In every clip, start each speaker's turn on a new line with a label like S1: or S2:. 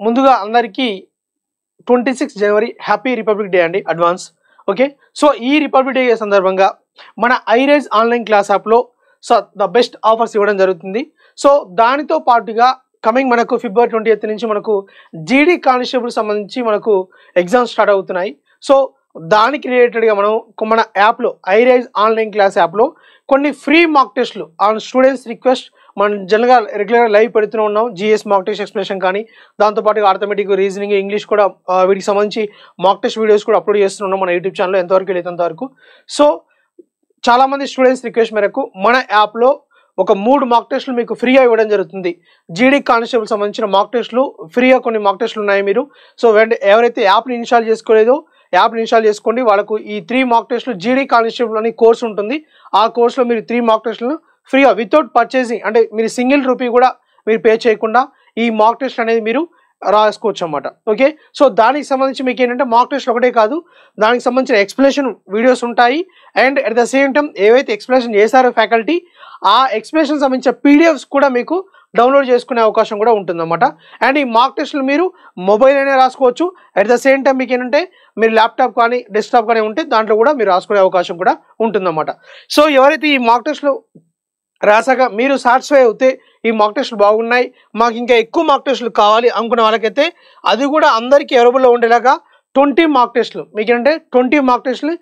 S1: ముందుగా అందరికీ 26 జనవరి happy republic day అండి అడ్వాన్స్. ఓకే, సో ఈ రిపబ్లిక్ డే సందర్భంగా మన ఐరైజ్ ఆన్లైన్ క్లాస్ యాప్లో సో ద బెస్ట్ ఆఫర్స్ ఇవ్వడం జరుగుతుంది. సో దానితో పాటుగా కమింగ్ మనకు ఫిబ్రవరి 20th నుంచి మనకు జీడీ కానిస్టేబుల్ సంబంధించి మనకు ఎగ్జామ్స్ స్టార్ట్ అవుతున్నాయి. సో దానికి రిలేటెడ్గా మనం మన యాప్లో ఐరైజ్ ఆన్లైన్ క్లాస్ యాప్లో కొన్ని ఫ్రీ మాక్ టెస్ట్లు ఆన్ స్టూడెంట్స్ రిక్వెస్ట్ మనం జనరల్గా రెగ్యులర్గా లైవ్ పెడుతూనే ఉన్నాం. జిఎస్ మాక్ టెస్ట్ ఎక్స్ప్లెనేషన్ కానీ, దాంతోపాటు ఆర్థమెటిక్, రీజనింగ్, ఇంగ్లీష్ కూడా వీటికి సంబంధించి మాక్ టెస్ట్ వీడియోస్ కూడా అప్లోడ్ చేస్తున్నాం మన యూట్యూబ్ ఛానల్లో ఎంతవరకు లేదు అంతవరకు. సో చాలామంది స్టూడెంట్స్ రిక్వెస్ట్ మేరకు మన యాప్లో ఒక 3 మాక్ టెస్టులు మీకు ఫ్రీగా ఇవ్వడం జరుగుతుంది. జీడీ కానిస్టేబుల్ సంబంధించిన మాక్ టెస్టులు ఫ్రీగా కొన్ని మాక్ టెస్టులు ఉన్నాయి. మీరు సో ఎవరైతే యాప్ని ఇన్స్టాల్ చేసుకోలేదో యాప్ని ఇన్స్టాల్ చేసుకోండి. వాళ్ళకు ఈ 3 మాక్ టెస్టులు జీడీ కానిస్టేబుల్ అని కోర్స్ ఉంటుంది. ఆ కోర్సులో మీరు 3 మాక్ టెస్టులను ఫ్రీగా వితౌట్ పర్చేసింగ్, అంటే మీరు సింగిల్ రూపీ కూడా మీరు పే చేయకుండా ఈ మాక్ టెస్ట్ అనేది మీరు రాసుకోవచ్చు అన్నమాట. ఓకే, సో దానికి సంబంధించి మీకు ఏంటంటే మాక్ టెస్ట్ ఒకటే కాదు, దానికి సంబంధించిన ఎక్స్ప్లెనేషన్ వీడియోస్ ఉంటాయి. And at the same time ఏవైతే ఎక్స్ప్లెనేషన్ చేశారో ఫ్యాకల్టీ, ఆ ఎక్స్ప్లెనేషన్ సంబంధించిన పీడిఎఫ్స్ కూడా మీకు డౌన్లోడ్ చేసుకునే అవకాశం కూడా ఉంటుందన్నమాట. అండ్ ఈ మాక్ టెస్టులు మీరు మొబైల్ అయినా రాసుకోవచ్చు. అట్ ద సేమ్ టైం మీకు ఏంటంటే మీరు ల్యాప్టాప్ కానీ డెస్క్టాప్ కానీ ఉంటే దాంట్లో కూడా మీరు రాసుకునే అవకాశం కూడా ఉంటుందన్నమాట. సో ఎవరైతే ఈ మాక్ టెస్టులు రాసాక మీరు సాటిస్ఫై అవుతే ఈ మాక్ టెస్టులు బాగున్నాయి, మాకు ఇంకా ఎక్కువ మాక్ టెస్టులు కావాలి అనుకున్న వాళ్ళకైతే అది కూడా అందరికీ అవైలబుల్లో ఉండేలాగా 20 మాక్ టెస్టులు మీకు ఏంటంటే 20 మాక్ టెస్టులు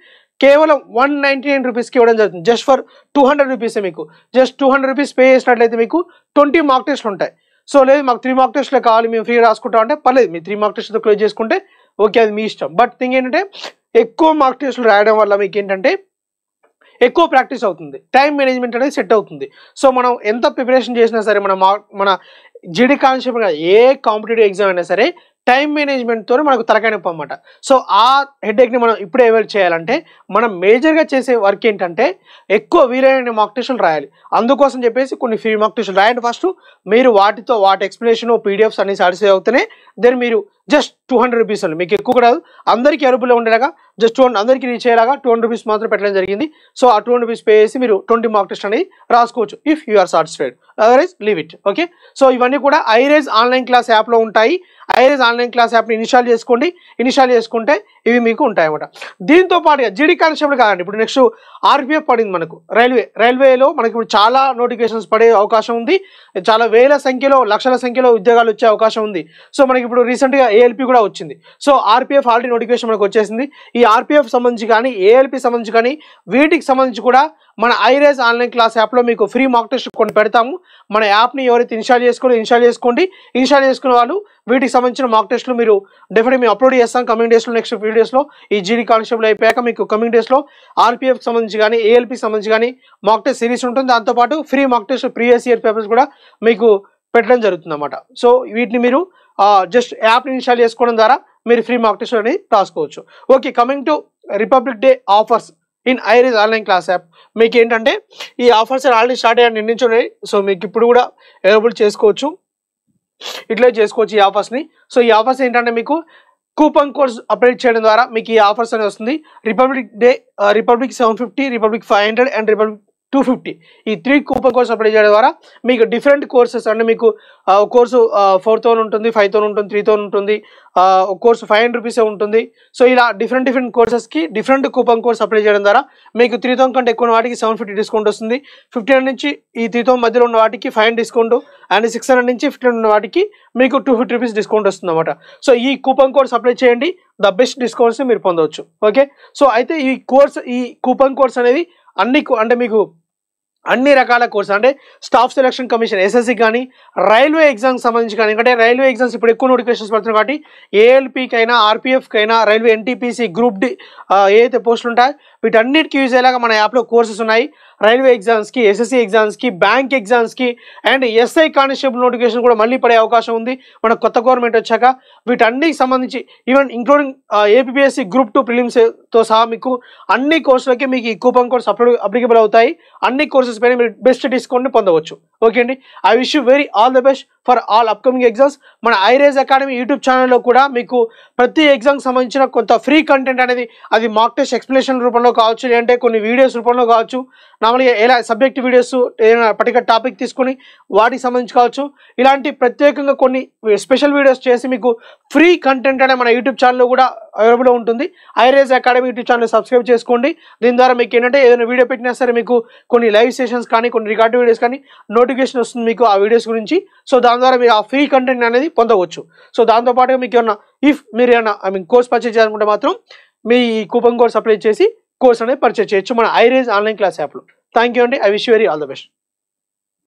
S1: కేవలం 199 రూపీస్కి ఇవ్వడం జరుగుతుంది. జస్ట్ ఫర్ 200 రూపీసే. మీకు జస్ట్ 200 రూపీస్ పే చేసినట్లయితే మీకు 20 మాక్ టెస్టులు ఉంటాయి. సో లేదు మాకు 3 మాక్ టెస్టులే కావాలి, మేము ఫ్రీ రాసుకుంటాం అంటే పర్లేదు, మీ 3 మాక్ టెస్టులతో క్లోజ్ చేసుకుంటే ఓకే, అది మీ ఇష్టం. బట్ థింగ్ ఏంటంటే ఎక్కువ మాక్ టెస్టులు రాయడం వల్ల మీకు ఏంటంటే ఎక్కువ ప్రాక్టీస్ అవుతుంది, టైం మేనేజ్మెంట్ అనేది సెట్ అవుతుంది. సో మనం ఎంత ప్రిపరేషన్ చేసినా సరే మన జీడీ కానిస్టేబుల్ ఏ కాంపిటేటివ్ ఎగ్జామ్ అయినా సరే టైం మేనేజ్మెంట్తో మనకు తలకాయ నొప్పి అన్నమాట. సో ఆ హెడేక్ని మనం ఇప్పుడే అవాయిడ్ చేయాలంటే మనం మేజర్గా చేసే వర్క్ ఏంటంటే ఎక్కువ వీలైన మాక్ టెస్టులు రాయాలి. అందుకోసం చెప్పేసి కొన్ని ఫ్రీ మాక్ టెస్టులు రాయండి. ఫస్ట్ మీరు వాటి ఎక్స్ప్లెనేషన్ పీడిఎఫ్స్ అన్ని సాటిస్ఫై అవుతానే దెన్ మీరు జస్ట్ 200 రూపీస్ అండి, మీకు ఎక్కువ కూడా అందరికీ అరుపులో ఉండేలాగా జస్ట్ 200 అందరికీ రీచ్ అయ్యేలాగా 200 రూపీస్ మాత్రం పెట్టడం జరిగింది. సో ఆ 200 రూపీస్ పే చేసి మీరు 20 మాక్ టెస్ట్ అనేది రాసుకోవచ్చు if you are satisfied, otherwise leave it. Okay, so ఇవన్నీ కూడా ఐరైజ్ ఆన్లైన్ క్లాస్ యాప్లో ఉంటాయి. ఐరైజ్ ఆన్లైన్ క్లాస్ యాప్ని ఇన్స్టాల్ చేసుకోండి. ఇన్స్టాల్ చేసుకుంటే ఇవి మీకు ఉంటాయి అన్నమాట. దీంతో పాటుగా జీడీ కానిస్టేబుల్ కాదండి, ఇప్పుడు నెక్స్ట్ ఆర్పిఎఫ్ పడింది మనకు. రైల్వేలో మనకి ఇప్పుడు చాలా నోటిఫికేషన్స్ పడే అవకాశం ఉంది. చాలా వేల సంఖ్యలో లక్షల సంఖ్యలో ఉద్యోగాలు వచ్చే అవకాశం ఉంది. సో మనకి ఇప్పుడు రీసెంట్గా ఏఎల్పి కూడా వచ్చింది. సో ఆర్పిఎఫ్ ఆల్రెడీ నోటిఫికేషన్ మనకు వచ్చేసింది. ఈ ఆర్పిఎఫ్ సంబంధించి కానీ ఏఎల్పి సంబంధించి కానీ వీటికి సంబంధించి కూడా మన ఐరైజ్ ఆన్లైన్ క్లాస్ యాప్లో మీకు ఫ్రీ మాక్ టెస్ట్ కొన్ని పెడతాము. మన యాప్ని ఎవరైతే ఇన్స్టాల్ చేసుకోండి. ఇన్స్టాల్ చేసుకున్న వాళ్ళు వీటికి సంబంధించిన మాక్ టెస్టులు మీరు డెఫినెట్గా మేము అప్లోడ్ చేస్తాం కమింగ్ డేస్లో. నెక్స్ట్ వీడియోస్లో ఈ జీడీ కానిస్టేబుల్ అయిపోయాక మీకు కమింగ్ డేస్లో ఆర్పిఎఫ్ సంబంధించి కానీ ఏఎల్పి సంబంధించి కానీ మాక్ టెస్ట్ సిరీస్ ఉంటుంది. దాంతోపాటు free mock test previous year papers కూడా మీకు పెట్టడం జరుగుతుంది అన్నమాట. సో వీటిని మీరు జస్ట్ యాప్ని ఇన్స్టాల్ చేసుకోవడం ద్వారా మీరు ఫ్రీ మాక్ టెస్ట్ అనేది రాసుకోవచ్చు. Okay, coming to republic day offers in high rise online class app. మీకు ఏంటంటే ఈ ఆఫర్స్ ఆల్రెడీ స్టార్ట్ అయ్యాయి నిన్న నుంచి ఉన్నాయి. సో మీకు ఇప్పుడు కూడా అవైలబుల్ చేసుకోవచ్చు, ఇట్లే చేసుకోవచ్చు ఈ ఆఫర్స్ని. సో ఈ ఆఫర్స్ ఏంటంటే మీకు కూపన్ కోడ్స్ అప్డేట్ చేయడం ద్వారా మీకు ఈ ఆఫర్స్ అనేది వస్తుంది. Republic day, republic 750, republic 500 and republic 250 ఈ 3 కూపన్ కోర్స్ అప్లై చేయడం ద్వారా మీకు డిఫరెంట్ కోర్సెస్ అంటే మీకు కోర్సు 4,000 ఉంటుంది, 5,000 ఉంటుంది, 3,000 ఉంటుంది, కోర్సు 500 రూపీసే ఉంటుంది. సో ఇలా డిఫరెంట్ కోర్సెస్కి డిఫరెంట్ కూపన్ కోర్స్ అప్లై చేయడం ద్వారా మీకు 3,000 కంటే ఎక్కువ ఉన్న వాటికి 750 డిస్కౌంట్ వస్తుంది. 1,500 నుంచి ఈ 3,000 మధ్యలో ఉన్న వాటికి 500 డిస్కౌంట్ అండ్ 600 నుంచి 1,500 ఉన్న వాటికి మీకు 250 రూపీస్ డిస్కౌంట్ వస్తుంది అన్నమాట. సో ఈ కూపన్ కోర్స్ అప్లై చేయండి, ద బెస్ట్ డిస్కౌంట్స్ మీరు పొందవచ్చు. ఓకే, సో అయితే ఈ కూపన్ కోర్స్ అనేది అంటే మీకు అన్ని రకాల కోర్సు అంటే స్టాఫ్ సెలక్షన్ కమిషన్ ఎస్ఎస్సి కానీ రైల్వే ఎగ్జామ్కి సంబంధించి కానీ, ఎందుకంటే రైల్వే ఎగ్జామ్స్ ఇప్పుడు ఎక్కువ నోటిఫికేషన్స్ పడుతున్నాయి కాబట్టి ఏఎల్పికైనా ఆర్పిఎఫ్కైనా రైల్వే ఎన్టీపీసీ గ్రూప్ డి ఏదైతే పోస్టులు ఉంటాయో వీటన్నిటికీ యూజ్ అయ్యేలాగా మన యాప్లో కోర్సెస్ ఉన్నాయి. రైల్వే ఎగ్జామ్స్కి, ఎస్ఎస్సి ఎగ్జామ్స్కి, బ్యాంక్ ఎగ్జామ్స్కి అండ్ ఎస్ఐ కానిస్టేబుల్ నోటిఫికేషన్ కూడా మళ్ళీ పడే అవకాశం ఉంది మన కొత్త గవర్నమెంట్ వచ్చాక. వీటన్నిటికి సంబంధించి ఈవెన్ ఇంక్లూడింగ్ ఏపీఎస్సి గ్రూప్ 2 ప్రిలిమ్స్తో సహా మీకు అన్ని కోర్సులకి మీకు ఈ కూపన్ కోడ్స్ అప్లికబుల్ అవుతాయి. అన్ని కోర్సెస్ పైన మీరు బెస్ట్ డిస్కౌంట్ని పొందవచ్చు. ఓకే అండి. I wish you very all the best for all upcoming exams. మన ఐరేజ్ అకాడమీ యూట్యూబ్ ఛానల్లో కూడా మీకు ప్రతి ఎగ్జామ్కి సంబంధించిన కొంత ఫ్రీ కంటెంట్ అనేది, అది మాక్ టెస్ట్ ఎక్స్ప్లెనేషన్ రూపంలో కావచ్చు, లేదంటే కొన్ని వీడియోస్ రూపంలో కావచ్చు, నార్మల్గా ఎలా సబ్జెక్ట్ వీడియోస్ ఏదైనా పర్టికులర్ టాపిక్ తీసుకొని వాటికి సంబంధించి కావచ్చు, ఇలాంటి ప్రత్యేకంగా కొన్ని స్పెషల్ వీడియోస్ చేసి మీకు ఫ్రీ కంటెంట్ అనేది మన యూట్యూబ్ ఛానల్లో కూడా అవైలబుల్ ఉంటుంది. ఐరేజ్ అకాడమీ యూట్యూబ్ ఛానల్ సబ్స్క్రైబ్ చేసుకోండి. దీని ద్వారా మీకు ఏంటంటే ఏదైనా వీడియో పెట్టినా సరే మీకు కొన్ని లైవ్ సెషన్స్ కానీ, కొన్ని రికార్డ్ వీడియోస్ కానీ నోటిఫికేషన్ వస్తుంది మీకు ఆ వీడియోస్ గురించి. సో దాని ద్వారా మీరు ఆ ఫ్రీ కంటెంట్ అనేది పొందవచ్చు. సో దాంతోపాటుగా మీకు ఏమన్నా మీరు ఏమన్నా కోర్స్ పర్చేజ్ చేయాలనుకుంటే మాత్రం మీ కూపన్ కోడ్స్ అప్లై చేసి కోర్స్ అనేది పర్చేజ్ చేయొచ్చు మన ఐరేజ్ ఆన్లైన్ క్లాస్ యాప్లో. థ్యాంక్ యూ అండి. I wish you very all the best.